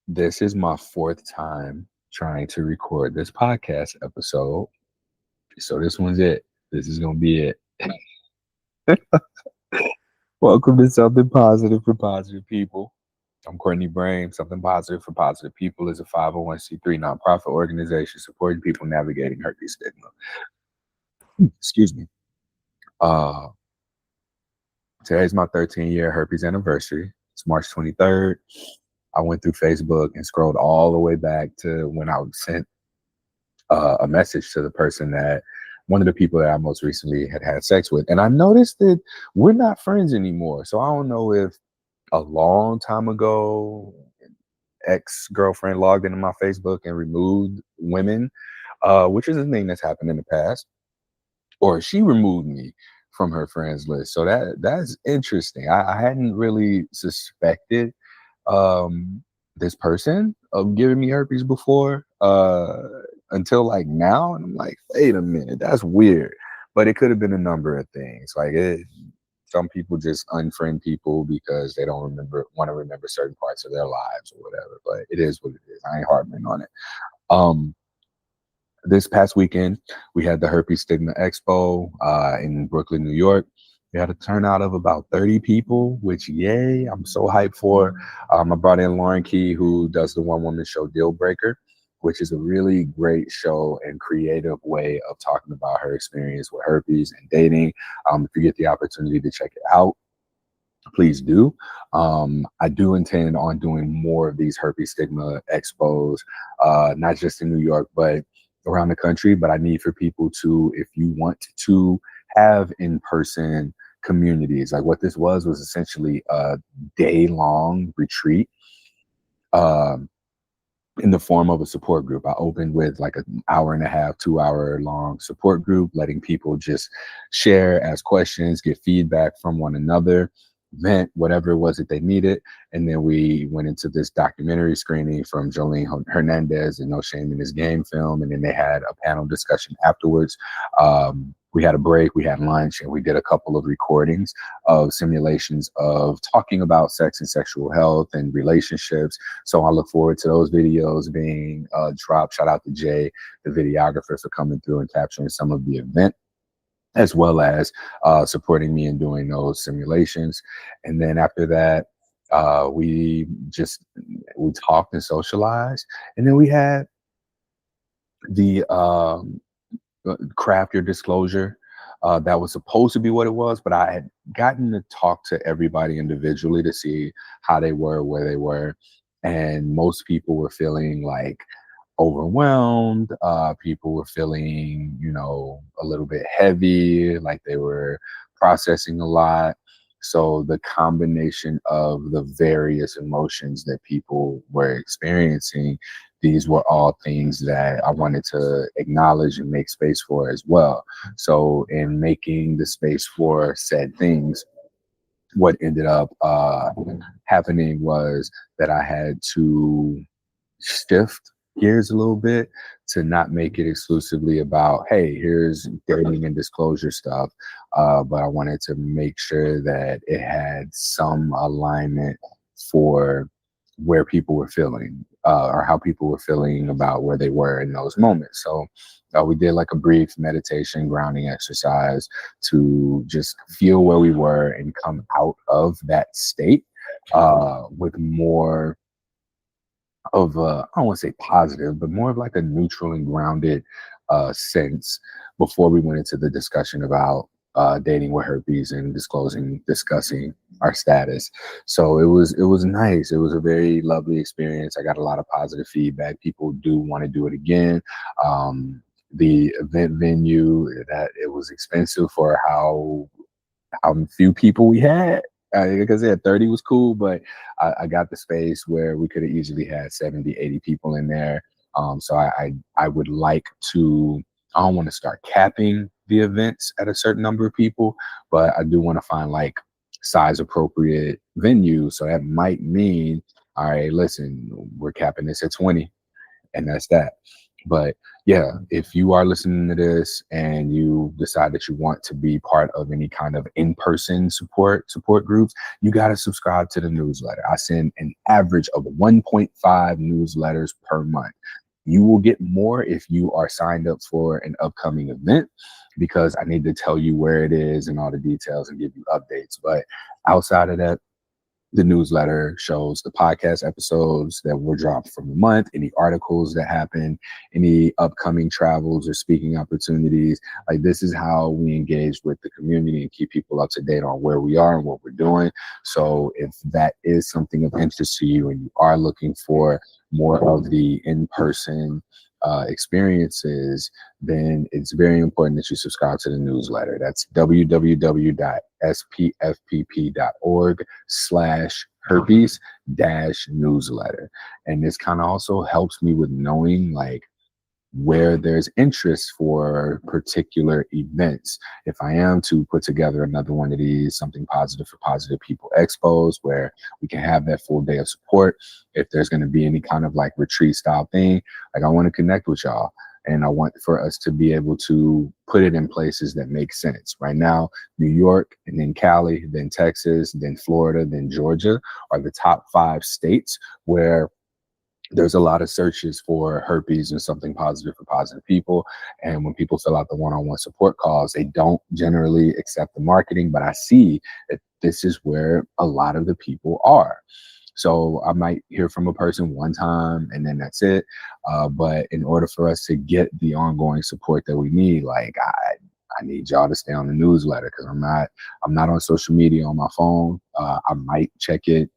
This is my fourth time trying to record this podcast episode. So this one's it. This is gonna be it. Welcome to Something Positive for Positive People. I'm Courtney Brain. Something Positive for Positive People is a 501c3 nonprofit organization supporting people navigating herpes stigma. Excuse me. Uh, Today's my 13-year herpes anniversary. It's March 23rd. I went through Facebook and scrolled all the way back to when I sent a message to the person that one of the people that I most recently had sex with. And I noticed that we're not friends anymore. So I don't know if a long time ago, ex-girlfriend logged into my Facebook and removed women, which is a thing that's happened in the past, or she removed me from her friends list. So that's interesting. I hadn't really suspected um this person of giving me herpes before until like now, and I'm like, wait a minute, that's weird. But it could have been a number of things. Some people just unfriend people because they don't want to remember certain parts of their lives or whatever. But it is what it is. I ain't harping on it. um this past weekend, we had the Herpes Stigma Expo in Brooklyn, New York. We had a turnout of about 30 people, which, yay, I'm so hyped for. I brought in Lauren Key, who does the one-woman show Deal Breaker, which is a really great show and creative way of talking about her experience with herpes and dating. If you get the opportunity to check it out, please do. I do intend on doing more of these herpes stigma expos, not just in New York, but around the country. But I need for people to, if you want to have in-person communities, like what this was essentially a day-long retreat. Um, in the form of a support group. I opened with like an hour and a half, 2 hour long support group, letting people just share, ask questions, get feedback from one another, vent whatever it was that they needed. And then we went into this documentary screening from Jolene Hernandez and No Shame in This Game film. And then they had a panel discussion afterwards. We had a break, we had lunch, and we did a couple of recordings of simulations of talking about sex and sexual health and relationships. So I look forward to those videos being dropped. Shout out to Jay, the videographer, for coming through and capturing some of the event, as well as supporting me in doing those simulations. And then after that, we talked and socialized. And then we had the craft your disclosure. That was supposed to be what it was, but I had gotten to talk to everybody individually to see how they were, where they were. And most people were feeling like overwhelmed. People were feeling, a little bit heavy, like they were processing a lot. So the combination of the various emotions that people were experiencing, these were all things that I wanted to acknowledge and make space for as well. So in making the space for said things, what ended up happening was that I had to shift gears a little bit to not make it exclusively about, hey, here's dating and disclosure stuff. But I wanted to make sure that it had some alignment for where people were feeling, or how people were feeling about where they were in those moments. So we did like a brief meditation grounding exercise to just feel where we were and come out of that state with more of I don't want to say positive, but more of like a neutral and grounded sense before we went into the discussion about dating with herpes and discussing our status. So it was nice. It was a very lovely experience. I got a lot of positive feedback. People do want to do it again. The event venue, that it was expensive for how few people we had. Like I said, 30 was cool, but I got the space where we could have easily had 70, 80 people in there. So I would like to, I don't want to start capping the events at a certain number of people, but I do want to find like size appropriate venues. So that might mean, all right, listen, we're capping this at 20, and that's that. But yeah, if you are listening to this and you decide that you want to be part of any kind of in-person support groups, you got to subscribe to the newsletter. I send an average of 1.5 newsletters per month. You will get more if you are signed up for an upcoming event, because I need to tell you where it is and all the details and give you updates. But outside of that, the newsletter shows the podcast episodes that were dropped from the month, any articles that happen, any upcoming travels or speaking opportunities. Like, this is how we engage with the community and keep people up to date on where we are and what we're doing. So if that is something of interest to you and you are looking for more of the in-person experiences, then it's very important that you subscribe to the newsletter. That's www.spfpp.org/herpes newsletter. And this kind of also helps me with knowing like where there's interest for particular events. If I am to put together another one of these, something positive for positive people expos, where we can have that full day of support, if there's going to be any kind of like retreat style thing, like I want to connect with y'all. And I want for us to be able to put it in places that make sense. Right now, New York, and then Cali, then Texas, then Florida, then Georgia are the top 5 states where there's a lot of searches for herpes and something positive for positive people. And when people fill out the one-on-one support calls, they don't generally accept the marketing, but I see that this is where a lot of the people are. So I might hear from a person one time and then that's it. But in order for us to get the ongoing support that we need, like I need y'all to stay on the newsletter, because I'm not on social media on my phone. I might check it,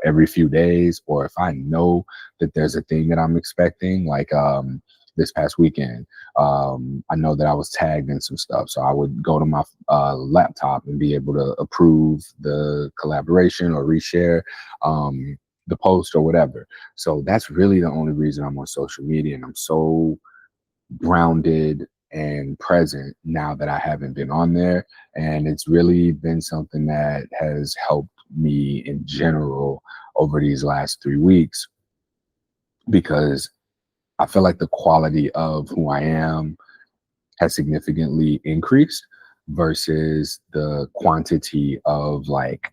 every few days, or if I know that there's a thing that I'm expecting, like this past weekend, I know that I was tagged in some stuff, so I would go to my laptop and be able to approve the collaboration or reshare the post or whatever. So that's really the only reason I'm on social media, and I'm so grounded and present now that I haven't been on there. And it's really been something that has helped me in general over these last 3 weeks, because I feel like the quality of who I am has significantly increased versus the quantity of like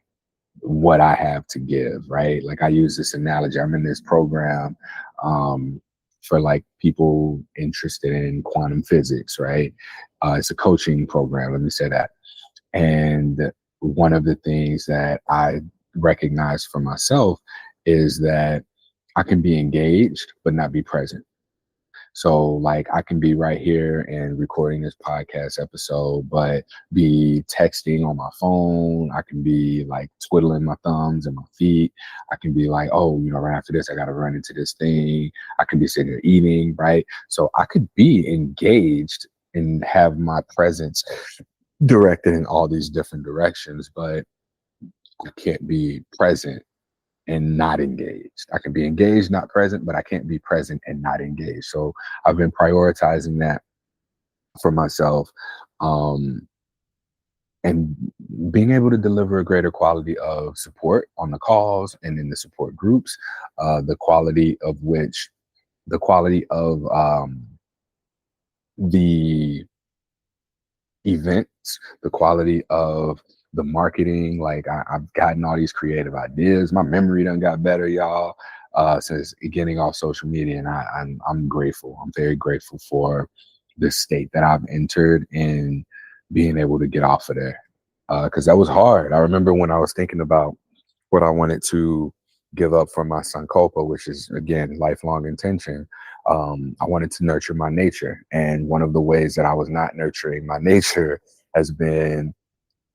what I have to give, right? Like, I use this analogy. I'm in this program for like people interested in quantum physics, right? It's a coaching program, let me say that. And one of the things that I recognize for myself is that I can be engaged, but not be present. So like, I can be right here and recording this podcast episode, but be texting on my phone. I can be like twiddling my thumbs and my feet. I can be like, oh, right after this, I got to run into this thing. I can be sitting there eating, right? So I could be engaged and have my presence directed in all these different directions, but I can't be present and not engaged. I can be engaged, not present, but I can't be present and not engaged. So I've been prioritizing that for myself, and being able to deliver a greater quality of support on the calls and in the support groups, the quality of the events, the quality of the marketing. Like, I've gotten all these creative ideas. My memory done got better, y'all, since getting off social media, and I'm grateful. I'm very grateful for the state that I've entered in, being able to get off of there, because that was hard. I remember when I was thinking about what I wanted to give up for my Sankopa, which is, again, lifelong intention. I wanted to nurture my nature. And one of the ways that I was not nurturing my nature has been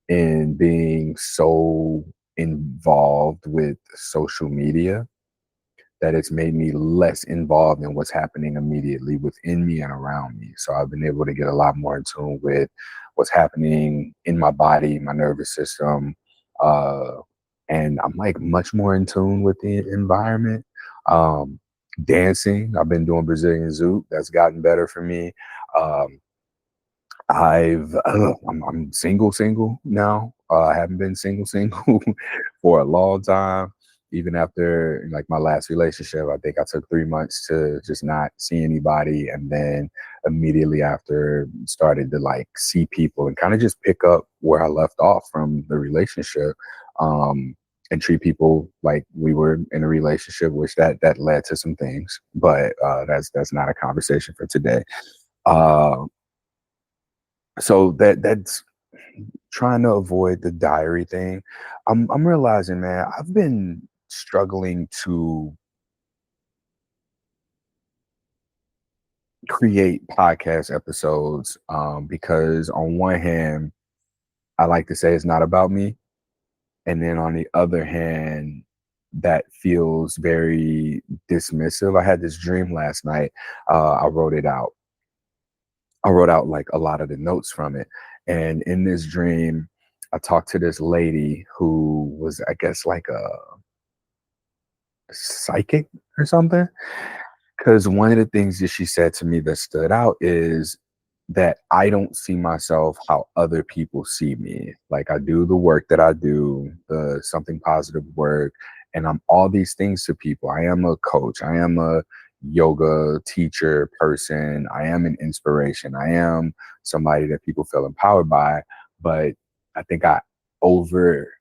in being so involved with social media that it's made me less involved in what's happening immediately within me and around me. So I've been able to get a lot more in tune with what's happening in my body, my nervous system, and I'm like much more in tune with the environment. Dancing, I've been doing Brazilian Zoot. That's gotten better for me. Um, I'm single now. I haven't been single for a long time. even after like my last relationship, I think I took 3 months to just not see anybody, and then immediately after started to like see people and kind of just pick up where I left off from the relationship. Um, and treat people like we were in a relationship, which that led to some things, but that's not a conversation for today. Uh, so that's trying to avoid the diary thing. I'm realizing, man, I've been struggling to create podcast episodes because on one hand, I like to say it's not about me, and then on the other hand, that feels very dismissive. I had this dream last night. I wrote it out. I wrote out like a lot of the notes from it. And in this dream, I talked to this lady who was, I guess, like a psychic or something. Because one of the things that she said to me that stood out is that I don't see myself how other people see me. Like I do the work that I do, the something positive work, and I'm all these things to people. I am a coach. I am a yoga teacher person. I am an inspiration. I am somebody that people feel empowered by. But I think I over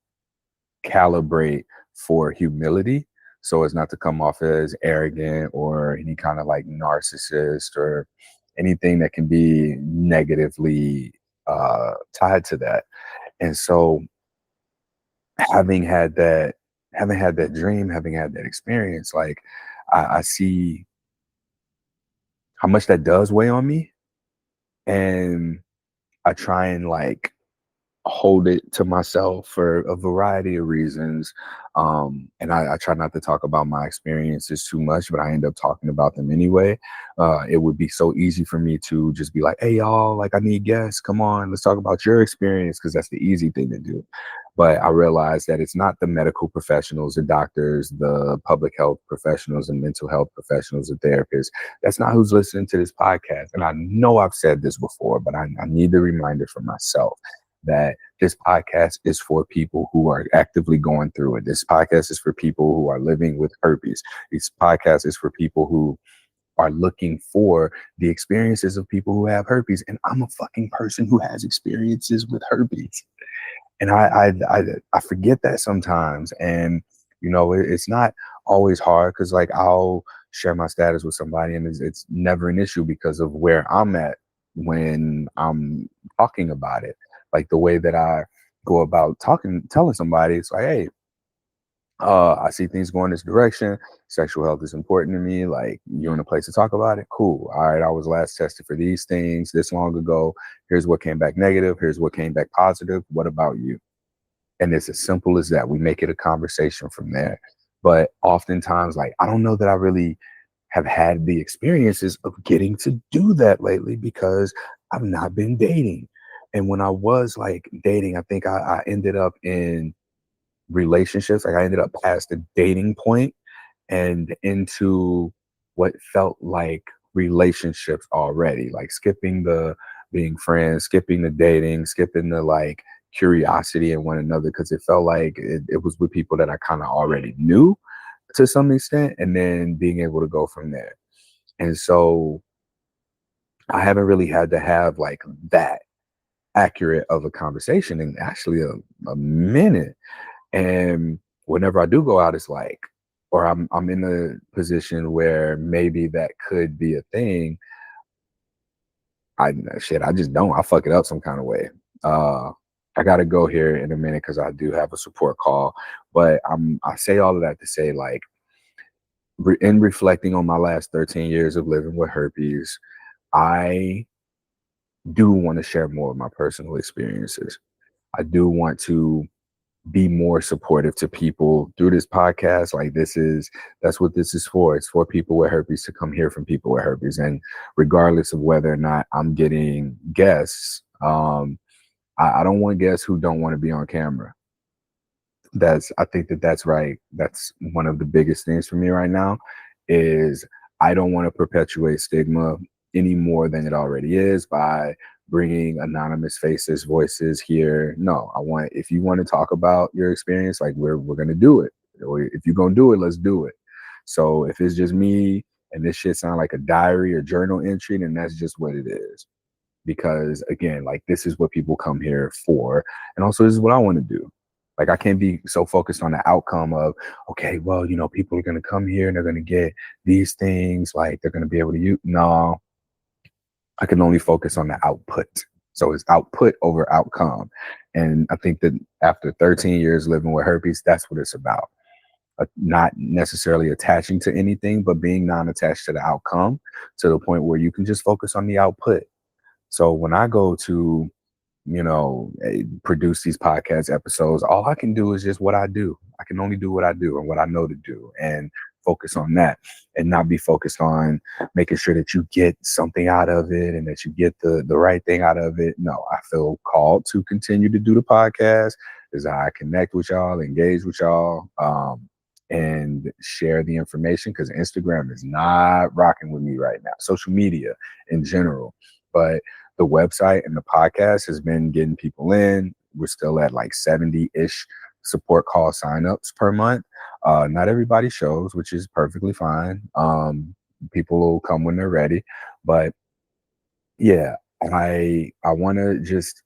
calibrate for humility so as not to come off as arrogant or any kind of like narcissist or anything that can be negatively tied to that. And so having had that having had that dream, having had that experience, like I see how much that does weigh on me, and I try and like hold it to myself for a variety of reasons. And I try not to talk about my experiences too much, but I end up talking about them anyway. It would be so easy for me to just be like, hey, y'all, like, I need guests. Come on, let's talk about your experience, because that's the easy thing to do. But I realize that it's not the medical professionals, the doctors, the public health professionals, and mental health professionals, the therapists. That's not who's listening to this podcast. And I know I've said this before, but I need the reminder for myself that this podcast is for people who are actively going through it. This podcast is for people who are living with herpes. This podcast is for people who are looking for the experiences of people who have herpes. And I'm a fucking person who has experiences with herpes. And I forget that sometimes. And, you know, it's not always hard because like I'll share my status with somebody and it's never an issue because of where I'm at when I'm talking about it. Like the way that I go about telling somebody, it's like, hey, I see things going this direction. Sexual health is important to me. Like, you're in a place to talk about it. Cool. All right. I was last tested for these things this long ago. Here's what came back negative. Here's what came back positive. What about you? And it's as simple as that. We make it a conversation from there. But oftentimes, like, I don't know that I really have had the experiences of getting to do that lately because I've not been dating. And when I was like dating, I think I ended up in relationships. Like I ended up past the dating point and into what felt like relationships already, like skipping the being friends, skipping the dating, skipping the like curiosity in one another because it felt like it was with people that I kind of already knew to some extent, and then being able to go from there. And so I haven't really had to have like that accurate of a conversation in actually a minute. And whenever I do go out, it's like, or I'm in a position where maybe that could be a thing. I just don't. I fuck it up some kind of way. Uh, I gotta go here in a minute because I do have a support call. But I say all of that to say, like, in reflecting on my last 13 years of living with herpes, I do want to share more of my personal experiences. I do want to be more supportive to people through this podcast. Like that's what this is for. It's for people with herpes to come hear from people with herpes. And regardless of whether or not I'm getting guests, I don't want guests who don't want to be on camera. I think that's right. That's one of the biggest things for me right now is I don't want to perpetuate stigma any more than it already is by bringing anonymous faces, voices here. No, if you want to talk about your experience, like we're going to do it. Or if you're gonna do it, let's do it. So if it's just me and this shit sound like a diary or journal entry, then that's just what it is. Because again, like this is what people come here for. And also this is what I want to do. Like I can't be so focused on the outcome of, okay, well, people are gonna come here and they're gonna get these things, like they're gonna be able to use. No, I can only focus on the output. So it's output over outcome. And I think that after 13 years living with herpes, that's what it's about. Not necessarily attaching to anything, but being non-attached to the outcome to the point where you can just focus on the output. So when I go to produce these podcast episodes, all I can do is just what I do. I can only do what I do and what I know to do and focus on that and not be focused on making sure that you get something out of it and that you get the right thing out of it. No, I feel called to continue to do the podcast as I connect with y'all, engage with y'all, and share the information because Instagram is not rocking with me right now. Social media in general. But the website and the podcast has been getting people in. We're still at like 70-ish support call signups per month. Not everybody shows, which is perfectly fine. People will come when they're ready. But yeah, I want to just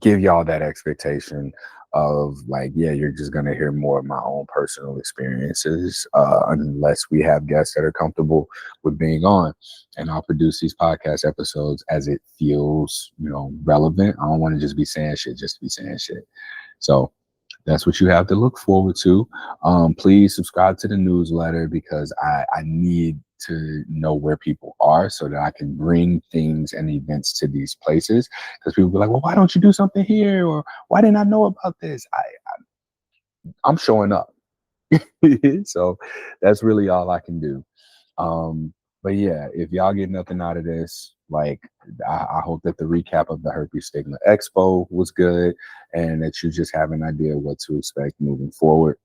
give y'all that expectation of like, yeah, you're just going to hear more of my own personal experiences unless we have guests that are comfortable with being on. And I'll produce these podcast episodes as it feels, relevant. I don't want to just be saying shit just to be saying shit. So that's what you have to look forward to. Please subscribe to the newsletter because I need to know where people are so that I can bring things and events to these places. Because people be like, well, why don't you do something here? Or why didn't I know about this? I'm showing up. So that's really all I can do. But yeah, if y'all get nothing out of this, like I hope that the recap of the Herpes Stigma Expo was good and that you just have an idea what to expect moving forward.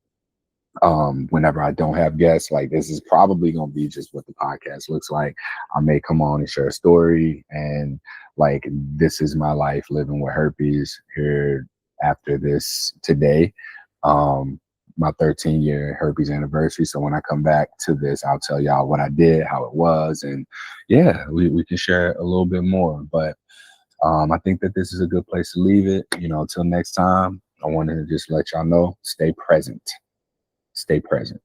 Whenever I don't have guests, like this is probably gonna be just what the podcast looks like. I may come on and share a story and like this is my life living with herpes here after this today. My 13-year herpes anniversary. So when I come back to this, I'll tell y'all what I did, how it was, and yeah, we can share a little bit more. But I think that this is a good place to leave it. Until next time, I want to just let y'all know, stay present. Stay present.